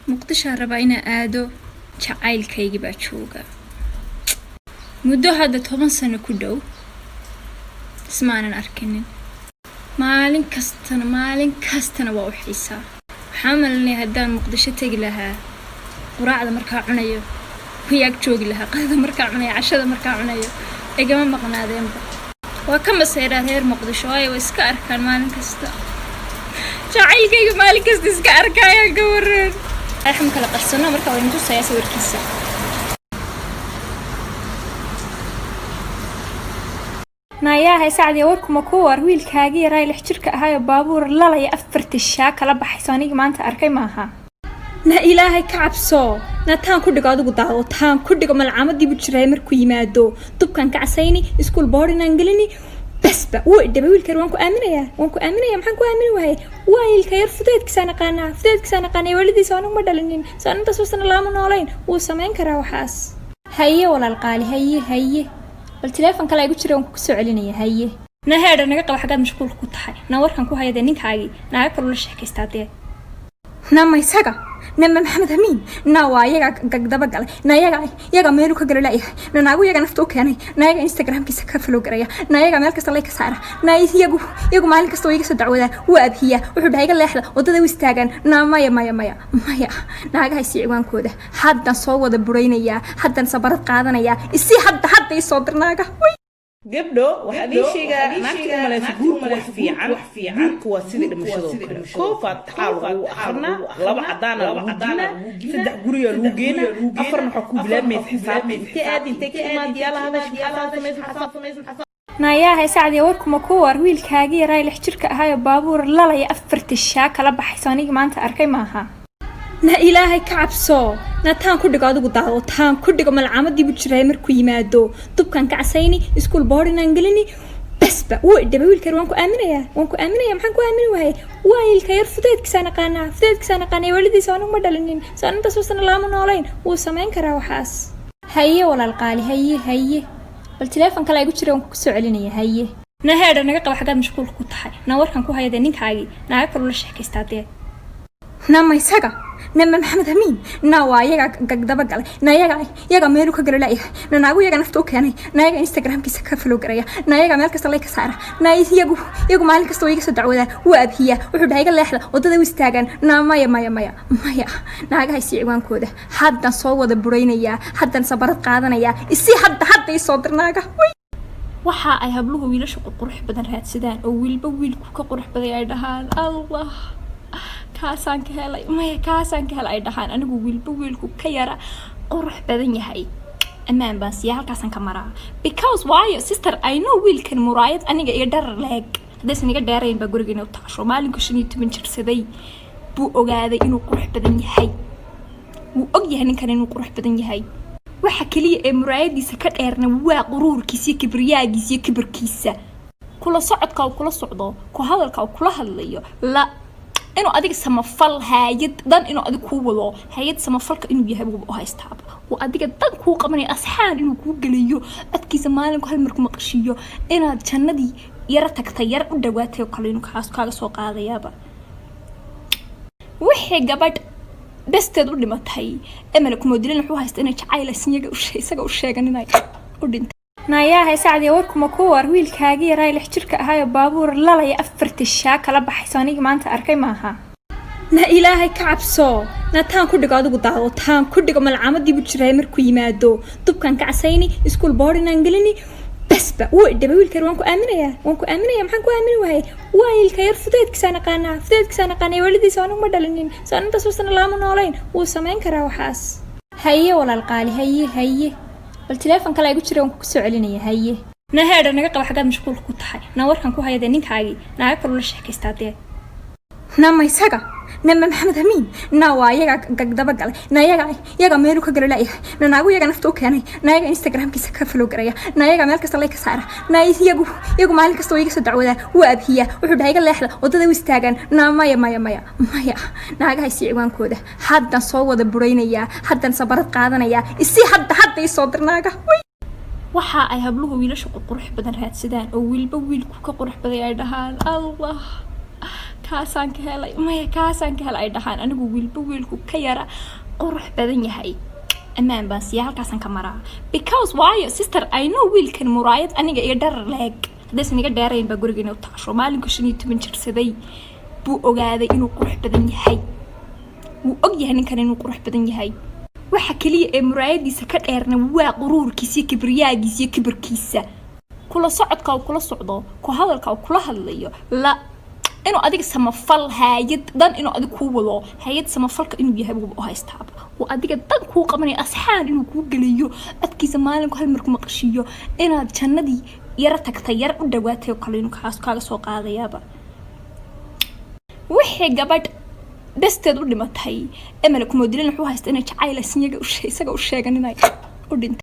muqdisho raba ina aado jacaylkaygi baa jooga muddo hadda 10 sano ku dhow ismaanan arkinin maalin kastana waa u xiisaa waxaan malinayaa haddaan muqdisho tagi lahaa quraacda markaa cunayo kuyaag joogi lahaa qadada markaa cunayo cashada markaa cunayo igama maqnaadeenba waa ka masayraa reer muqdisho ay iska arkaan maalin kasta jacaylkayga maalin kasta iska arkayaan ka waran waxaan kala qarsano markaa waan tusayaa sawirkiisa naayahay saacadii warkuma ku war wiilkaagii yaray 6 jirka ahaa baabuur lalaya 4 shaa kala baxay aniga maanta arkay maaha na ilaahay ka cabso na taan ku dhigo adigu daado taan ku dhigo malcaamadii buu jiray markuu yimaado dubkan ka casayni iskuul boarding angelini basba oo dhaba wiilkar waan ku aaminayaa maxaan ku aamin wahay wiilka yar fudeedkiisa naqaana walidiisa aan ma dhalinin saanta soo laamo noolayn uu sameyn karaa waxaas haye walaal qaali haye bal telefoon kale ay ku jiraan ku soo celinaya haye na heer naga qaba xagaad mashquul ku tahay na warkan ku hayade ninkaagi naaga kale la sheekaystaadee na ma isaga na maxamed amiin na waa yaga gagdaba galay na yaga meel ka galay na naagu yaga nafta u keenay na yaga instagramkiisa ka follow garaya na yaga meel kasta like saara na iyagu maalin kasta way iga soo dacwadaan waa abhiya wuxuu dhahay iga leexda wadada u istaagan na maya naaga hay ciwaankooda hadda soo wada buraynaya hadda sabarad qaadanaya isi hadda soo dirnaaga gabdho waxa dhiishiga naagta malaysa guurku wax fiican guurku waa sidii dhimashada oo kale koofaad xaal ugu akhrna laba cadaan saddex guriga lagu geeyna afarna waxa ku bilaabmaysa xisaab intee ka imaan diyaala hada naayahay saacadii warkuma ku war wiilkaagii yaray 6 jirka ahaa baabuur lalaya 4 shaa kala baxay aniga maanta arkay maaha na ilaahay ka cabso na taan ku dhigo adigu daado taan ku dhigo malcaamadii buu jiray markuu yimaado dubkan ka casayni iskuul boarding angelini basba oo dhaba wiilkar waan ku aaminayaa maxaan ku aamin wahay wiilka yar fudeedkiisa naqaana walidiisa aan ma dhalinin saanta soo laamo noolayn uu sameyn karaa waxaas haye walaal qaali haye bal telefoon kale ay ku jiraan ku soo celinaya haye na heer naga qaba xagaad mashquul ku tahay na warkan ku hayade ninkaagi naaga kale la sheekaystaadee na ma isaga na maxamed amiin na waa yaga gagdaba galay na yaga meel ka galay na naagu yaga nafta u keenay na yaga instagramkiisa ka follow garaya na yaga meel kasta like saara na iyagu maalin kasta way iga soo dacwadaan waa abhiya wuxuu dhahay iga leexda wadada u istaagan na maya naaga hay ciwaankooda hadda soo wada buraynaya hadda sabarad qaadanaya isi hadda soo dirnaaga waxa ay habluhu wiilasha qurux badan raadsadaan oo wiilba wiilku ka qurux badan ay dhahaan allah kaasaan ka helay ay dhahaan anigu wiilku ka yara qurux badan yahay amaan baan siya halkaasan ka maraa because why sister I know wiilkan muraayad aniga iga dhar leeg hadaysan iga dheerayn baa guriga inuu taasho maalinku 15 jirsaday buu ogaaday inuu qurux badan yahay wuu og yahay ninkan inuu qurux badan yahay waxa kaliya ee muraayadiisa ka dheerna waa quruurkiisa kibriyaagiisa iyo kibirkiisa kula socodka oo kula socdo ku hadalka oo kula hadlayo la inuu adiga samafal hay'ad dan inuu adiga ku wado hay'ad samafalka inuu yahay uu haystaaba oo adiga dan ku qabanay asxaan inuu ku galiyo adkiisa maalinku hal markuu maqashiyo inaad jannadii yara tagtay yar u dhawaatay oo kale inuu kaaga soo qaadayaaba wixii gabadh besteed u dhimatay amalku moodilin wuxuu haystaa inay jacayl isaga u sheegan inay u dhintay naayahay saacadii warkuma ku war wiilkaagii yaray 6 jirka ahaa baabuur lalaya 4 shaa kala baxay aniga maanta arkay maaha na ilaahay ka cabso na taan ku dhigo adigu daado taan ku dhigo malcaamadii buu jiray markuu yimaado dubkan ka casayni iskuul boarding angelini basba oo dhaba wiilkar waan ku aaminayaa maxaan ku aamin wahay wiilka yar fudeedkiisa naqaana walidiisa aan ma dhalinin saanta soo laamo noolayn uu sameyn karaa waxaas haye walaal qaali haye bal telefoon kale ay ku jiraan ku soo celinaya haye na heer naga qaba xagaad mashquul ku tahay na warkan ku hayade ninkaagi naaga kale la sheekaystaadee na ma isaga na maxamed amiin na waa yaga gagdaba galay na yaga meel ka galay na naagu yaga nafta u keenay na yaga instagramkiisa ka follow garaya na yaga meel kasta like saara na iyagu maalin kasta way iga soo dacwadaan waa abhiya wuxuu dhahay iga leexda wadada u istaagan na maya naaga hay ciwaankooda hadda soo wada buraynaya hadda sabarad qaadanaya isi hadda soo dirnaaga waxa ay habluhu wiilasha qurux badan raadsadaan oo wiilba wiilku ka qurux badan ay dhahaan allah kaasaan ka helay maya kaasaan ka helay dhaxaan anigu wiilku ka yara qurux badan yahay amaan baan siya halkaasan ka maraa because why sister I know wiilkan muraayad aniga iyo dhar leeg haddaysan iga dheerayn baa gurigeena u taasho maalinka 15 jirsaday buu ogaaday inuu qurux badan yahay wuu og yahay ninkan inuu qurux badan yahay waxa kaliya ee muraayadiisa ka dheerna waa quruurkiisa kibriyaagiisa iyo kibirkiisa kula socodka oo kula socdo ku hadalka oo kula hadlayo la inuu adiga samafal hay'ad dan inuu adiga ku wado hay'ad samafalka inuu yahay uu haystaaba oo adiga dan ku qabanay asxaan inuu ku galiyo adkiisa maalin ku hal mar ku maqashiyo inaad jannadii yara tagtay yar u dhawaatay oo kale inuu kaaga soo qaadayaaba wixii gabadh besteed u dhimatay amal ku moodilin wuxuu haystaa inay jacayl isaga u sheegan inay u dhintay